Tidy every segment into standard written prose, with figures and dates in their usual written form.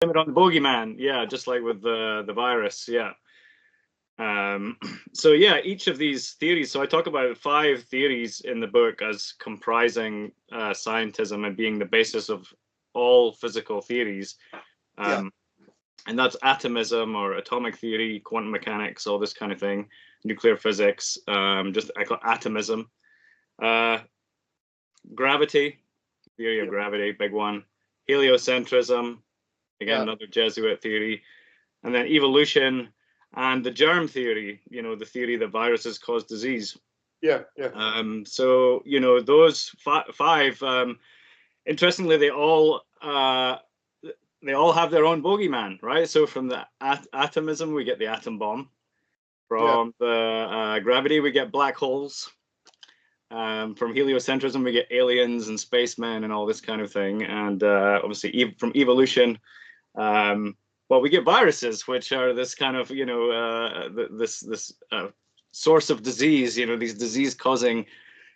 blame it on the bogeyman. Yeah, just like with the virus. Yeah. So yeah, each of these theories. So I talk about 5 theories in the book as comprising scientism and being the basis of all physical theories. And that's atomism or atomic theory, quantum mechanics, all this kind of thing, nuclear physics. Just I call atomism. Gravity, theory of gravity, big one. Heliocentrism, again, another Jesuit theory. And then evolution and the germ theory, the theory that viruses cause disease. So, those 5, interestingly, they all have their own bogeyman, right? So from the atomism, we get the atom bomb. From the gravity, we get black holes. From heliocentrism, we get aliens and spacemen and all this kind of thing. And obviously, from evolution, well, we get viruses, which are this kind of, this source of disease. These disease-causing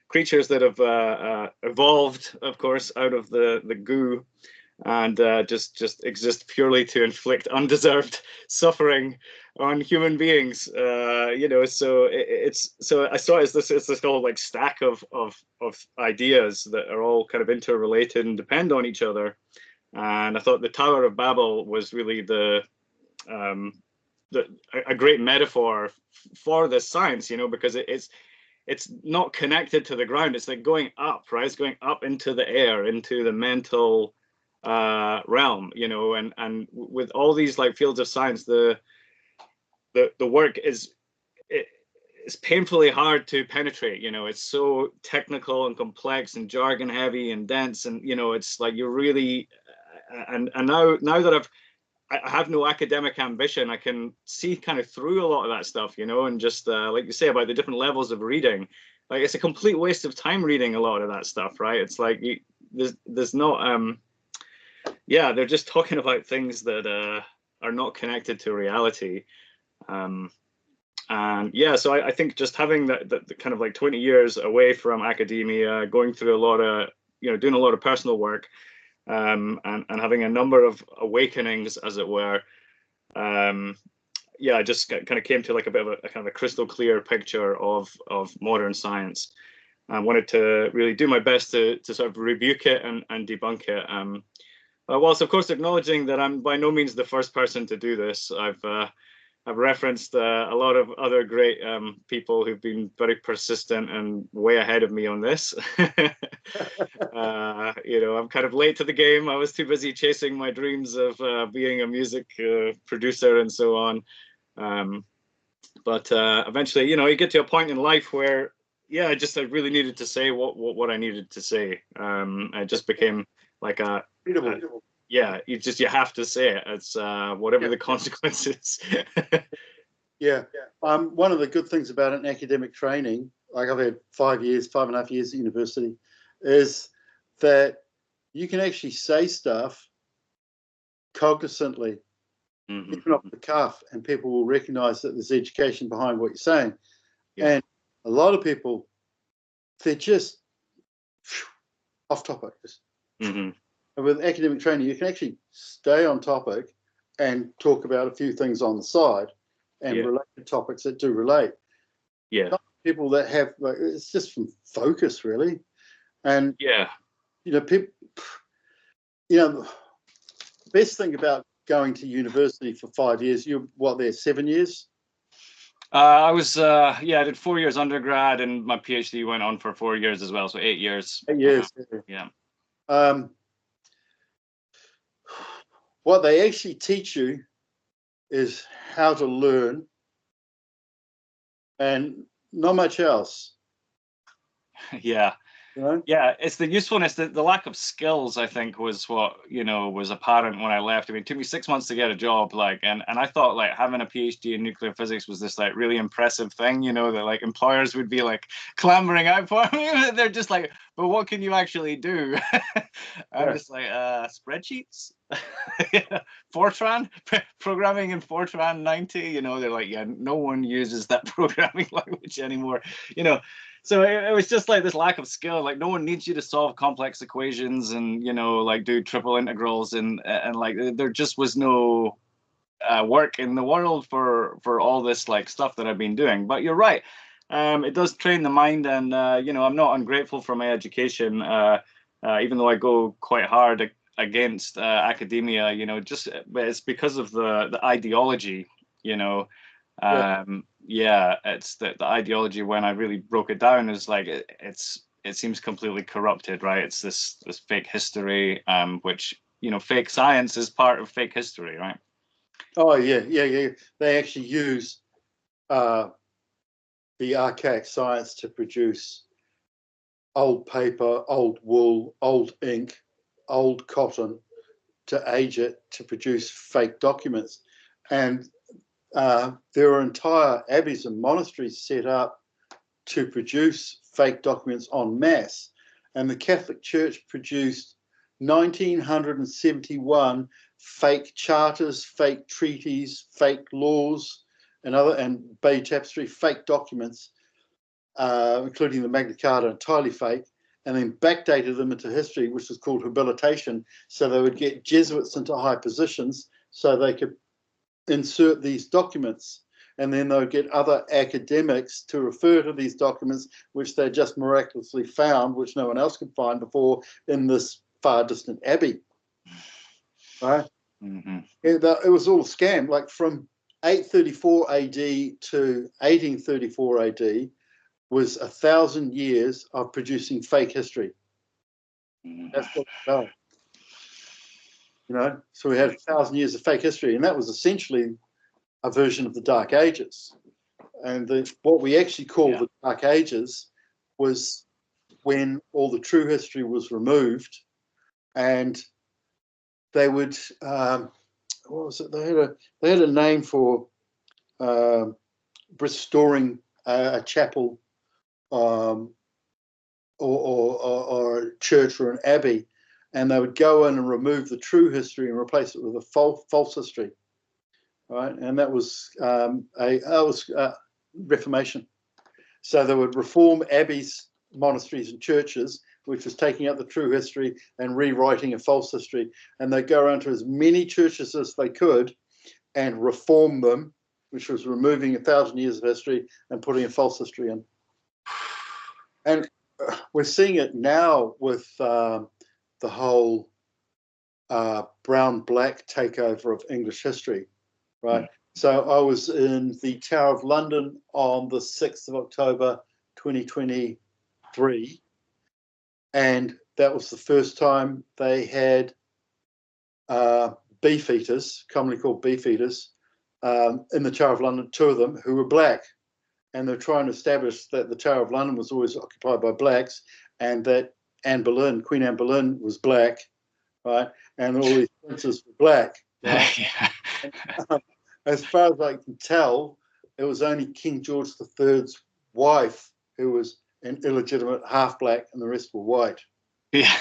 creatures that have evolved, of course, out of the goo, and just exist purely to inflict undeserved suffering on human beings. So I saw it as this whole like stack of ideas that are all kind of interrelated and depend on each other. And I thought the Tower of Babel was really a great metaphor for this science, because it's not connected to the ground. It's like going up, right? It's going up into the air, into the mental realm, and with all these like fields of science, the work is it's painfully hard to penetrate. It's so technical and complex and jargon heavy and dense, and it's like you're really and now that I have no academic ambition, I can see kind of through a lot of that stuff, and just like you say about the different levels of reading, like it's a complete waste of time reading a lot of that stuff, right? It's like there's not they're just talking about things that are not connected to reality. And so I think just having the kind of like 20 years away from academia, going through a lot of, doing a lot of personal work, and having a number of awakenings, as it were, I just kind of came to like a bit of a kind of a crystal clear picture of modern science. I wanted to really do my best to sort of rebuke it and debunk it. Whilst of course acknowledging that I'm by no means the first person to do this. I've referenced a lot of other great people who've been very persistent and way ahead of me on this. I'm kind of late to the game. I was too busy chasing my dreams of being a music producer and so on. But eventually, you get to a point in life where, I really needed to say what I needed to say. It just became like you have to say it. It's whatever the consequences. One of the good things about an academic training, like I've had 5.5 years at university, is that you can actually say stuff cognizantly, even off the cuff, and people will recognize that there's education behind what you're saying. And a lot of people, they're just off topic. And with academic training, you can actually stay on topic and talk about a few things on the side and relate to topics that do relate. People that have, like, it's just from focus, really. And people, the best thing about going to university for 5 years, you're there 7 years? I was I did 4 years undergrad, and my PhD went on for 4 years as well, so 8 years. 8 years. What they actually teach you is how to learn, and not much else. It's the usefulness, the lack of skills, I think, was what was apparent when I left. I mean, it took me 6 months to get a job, and I thought like having a PhD in nuclear physics was this like really impressive thing, that like employers would be like clamoring out for me. They're just like, but what can you actually do? I'm just like spreadsheets. Fortran, programming in Fortran 90, they're like, no one uses that programming language anymore, So it was just like this lack of skill. Like no one needs you to solve complex equations and like do triple integrals and like there just was no work in the world for all this like stuff that I've been doing. But you're right. It does train the mind, and I'm not ungrateful for my education, even though I go quite hard against academia. But it's because of the ideology. Yeah. It's the ideology when I really broke it down is like it seems completely corrupted, right? It's this fake history, which fake science is part of fake history, right? Oh yeah. They actually use the archaic science to produce old paper, old wool, old ink, old cotton, to age it to produce fake documents. And there are entire abbeys and monasteries set up to produce fake documents en masse. And the Catholic Church produced 1971 fake charters, fake treaties, fake laws, and Bay Tapestry, fake documents, including the Magna Carta, entirely fake, and then backdated them into history, which was called habilitation. So they would get Jesuits into high positions so they could insert these documents. And then they would get other academics to refer to these documents, which they just miraculously found, which no one else could find before in this far distant abbey. Right? Mm-hmm. It was all a scam. Like from 834 AD to 1834 AD was 1,000 years of producing fake history. That's what it's about. So we had 1,000 years of fake history, and that was essentially a version of the Dark Ages. And what we actually call the Dark Ages was when all the true history was removed, and they would what was it? They had a name for restoring a chapel or a church or an abbey, and they would go in and remove the true history and replace it with a false history. Right, and that was Reformation. So they would reform abbeys, monasteries, and churches, which was taking out the true history and rewriting a false history. And they'd go around to as many churches as they could and reform them, which was removing 1,000 years of history and putting a false history in. And we're seeing it now with the whole brown-black takeover of English history. Right. So I was in the Tower of London on the 6th of October, 2023. And that was the first time they had beef eaters, commonly called beef eaters, in the Tower of London, 2 of them who were black. And they're trying to establish that the Tower of London was always occupied by blacks, and that Queen Anne Boleyn was black, right? And all these princes were black, right? And, as far as I can tell, it was only King George III's wife who was an illegitimate half-black, and the rest were white. Yeah.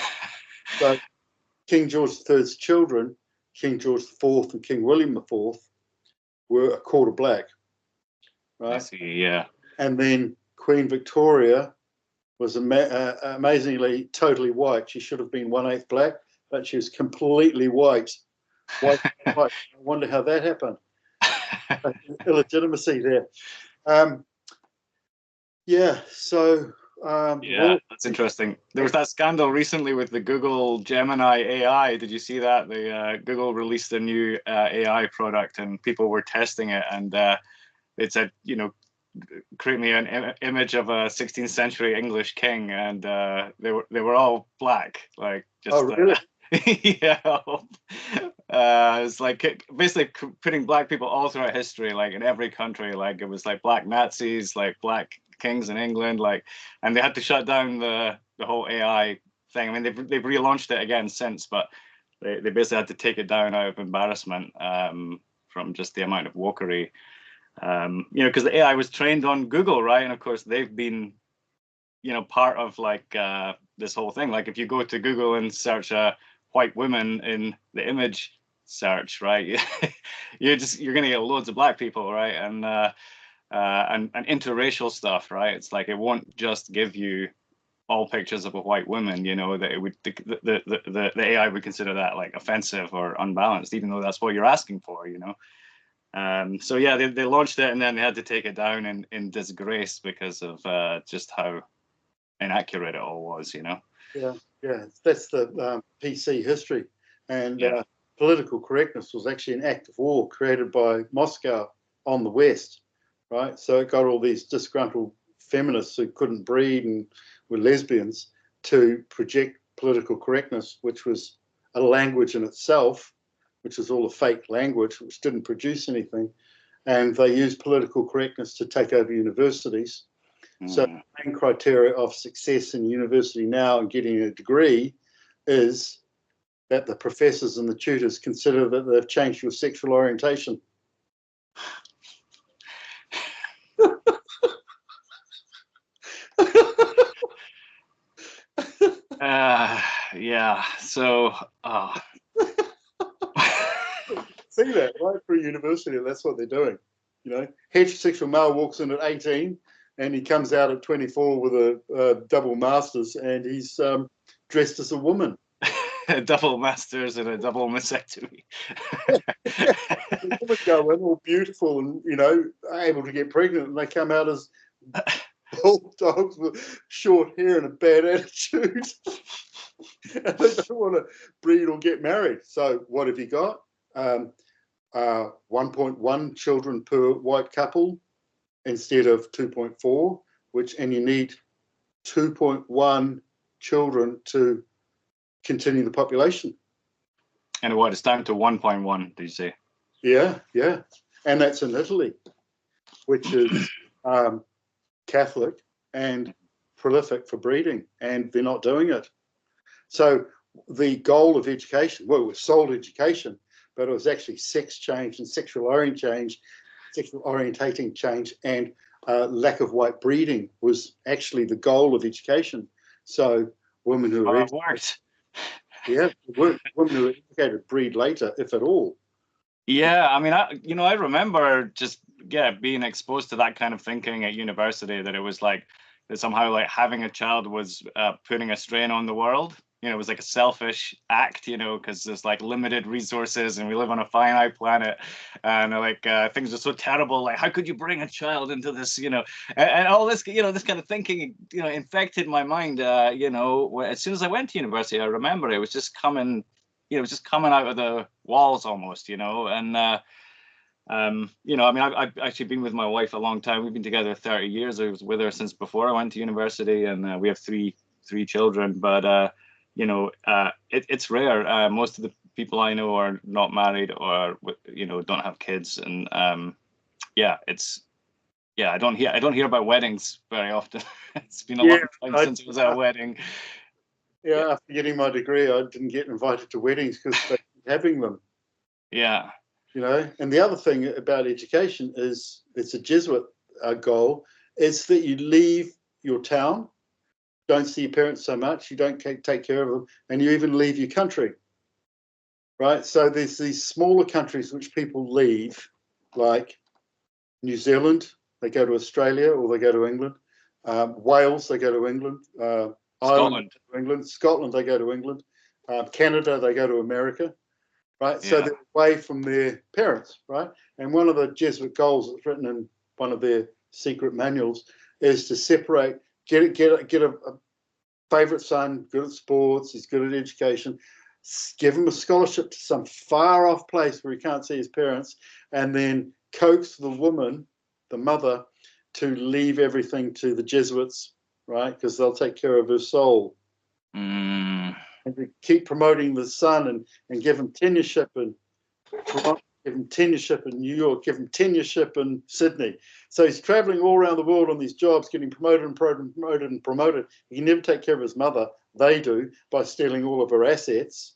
So King George III's children, King George IV and King William IV, were a quarter black. Right? I see, yeah. And then Queen Victoria was amazingly totally white. She should have been 1/8 black, but she was completely white. White. I wonder how that happened. Illegitimacy there. That's interesting. There was that scandal recently with the Google Gemini AI. Did you see that? Google released a new AI product, and people were testing it, and it said, create me an image of a 16th century English king, and they were all black, like just. Oh, really? Yeah. It's like basically putting black people all throughout history, like in every country. Like it was like black Nazis, like black kings in England, like, and they had to shut down the whole AI thing. I mean, they've relaunched it again since, but they basically had to take it down out of embarrassment from just the amount of wokery. Because the AI was trained on Google, right? And of course, they've been, part of like this whole thing. Like if you go to Google and search a white woman in the image search, right? You're gonna get loads of black people, right? And and interracial stuff, right? It's like it won't just give you all pictures of a white woman, you know, that it would the AI would consider that like offensive or unbalanced, even though that's what you're asking for, you know. So yeah, they launched it and then they had to take it down in disgrace because of just how inaccurate it all was, you know. Yeah, that's the PC history, and political correctness was actually an act of war created by Moscow on the West, right? So it got all these disgruntled feminists who couldn't breed and were lesbians to project political correctness, which was a language in itself, which is all a fake language, which didn't produce anything. And they used political correctness to take over universities. So the main criteria of success in university now and getting a degree is that the professors and the tutors consider that they've changed your sexual orientation. Yeah. So. See that, right? For a university, that's what they're doing. You know, heterosexual male walks in at 18 and he comes out at 24 with a double master's and he's dressed as a woman. A double master's and a double mastectomy. The women go in all beautiful and, you know, able to get pregnant, and they come out as bulldogs with short hair and a bad attitude. And they don't want to breed or get married. So what have you got? 1.1 children per white couple instead of 2.4, and you need 2.1 children to continue the population. And what, it's down to 1.1, did you say? Yeah. And that's in Italy, which is Catholic and prolific for breeding, and they're not doing it. So the goal of education, well, it was sold education, but it was actually sex change and sexual orientating change, and lack of white breeding was actually the goal of education. So women who are worked. Yeah, women who are educated breed later, if at all. Yeah, I mean, I remember just being exposed to that kind of thinking at university, that it was like that somehow like having a child was putting a strain on the world. You know, it was like a selfish act, you know, because there's like limited resources and we live on a finite planet, and like things are so terrible. Like, how could you bring a child into this, you know, and all this, you know, this kind of thinking, you know, infected my mind. You know, as soon as I went to university, I remember it was just coming, you know, it was just coming out of the walls almost, you know, and you know, I mean, I've actually been with my wife a long time. We've been together 30 years. I was with her since before I went to university, and we have three children, but you know, it's rare. Most of the people I know are not married or, you know, don't have kids, and I don't hear about weddings very often. It's been a long time since I was at a wedding. Yeah, after getting my degree, I didn't get invited to weddings because they keep having them. Yeah. You know, and the other thing about education is it's a Jesuit goal. It's that you leave your town, don't see your parents so much, you don't take care of them, and you even leave your country, right? So there's these smaller countries which people leave, like New Zealand, they go to Australia or they go to England. Wales, they go to England. Ireland, England. Scotland, they go to England. Canada, they go to America, right? So they're away from their parents, right? And one of the Jesuit goals that's written in one of their secret manuals is to separate, get a favourite son, good at sports, he's good at education, give him a scholarship to some far off place where he can't see his parents, and then coax the woman, the mother, to leave everything to the Jesuits, right? Because they'll take care of her soul. And to keep promoting the son and give him tenureship in Toronto, give him tenureship in New York, give him tenureship in Sydney. So he's traveling all around the world on these jobs, getting promoted and promoted and promoted. He can never take care of his mother. They do, by stealing all of her assets.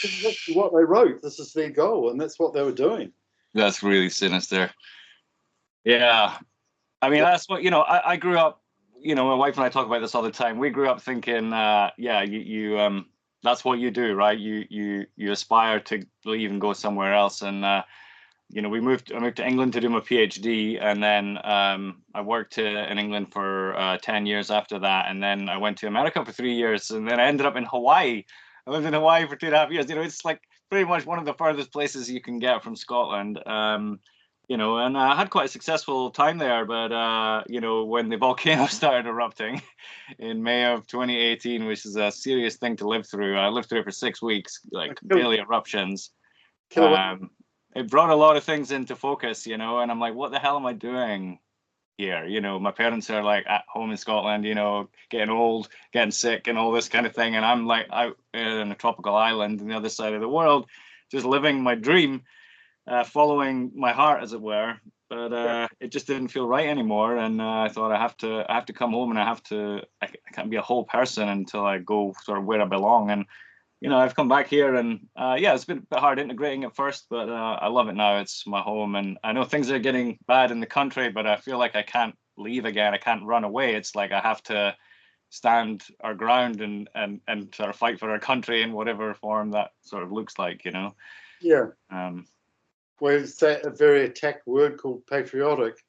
This is what they wrote. This is their goal, and that's what they were doing. That's really sinister. Yeah. I mean, that's what, you know, I grew up, you know, my wife and I talk about this all the time. We grew up thinking, you that's what you do, right? You aspire to leave and go somewhere else. And you know, I moved to England to do my PhD, and then I worked in England for 10 years after that, and then I went to America for 3 years, and then I ended up in Hawaii. I lived in Hawaii for 2.5 years. You know, it's like pretty much one of the furthest places you can get from Scotland. You know, and I had quite a successful time there, but you know, when the volcano started erupting in May of 2018, which is a serious thing to live through, I lived through it for 6 weeks, like daily eruptions. It brought a lot of things into focus, you know, and I'm like, what the hell am I doing here? You know, my parents are like at home in Scotland, you know, getting old, getting sick, and all this kind of thing, and I'm like out in a tropical island on the other side of the world, just living my dream. Following my heart, as it were, but it just didn't feel right anymore. And I thought I have to come home, and I can't be a whole person until I go sort of where I belong. And you know, I've come back here, and yeah, it's been a bit hard integrating at first, but I love it now. It's my home, and I know things are getting bad in the country, but I feel like I can't leave again. I can't run away. It's like I have to stand our ground and sort of fight for our country in whatever form that sort of looks like, you know. Yeah. Well, it's a very attacked word called patriotic.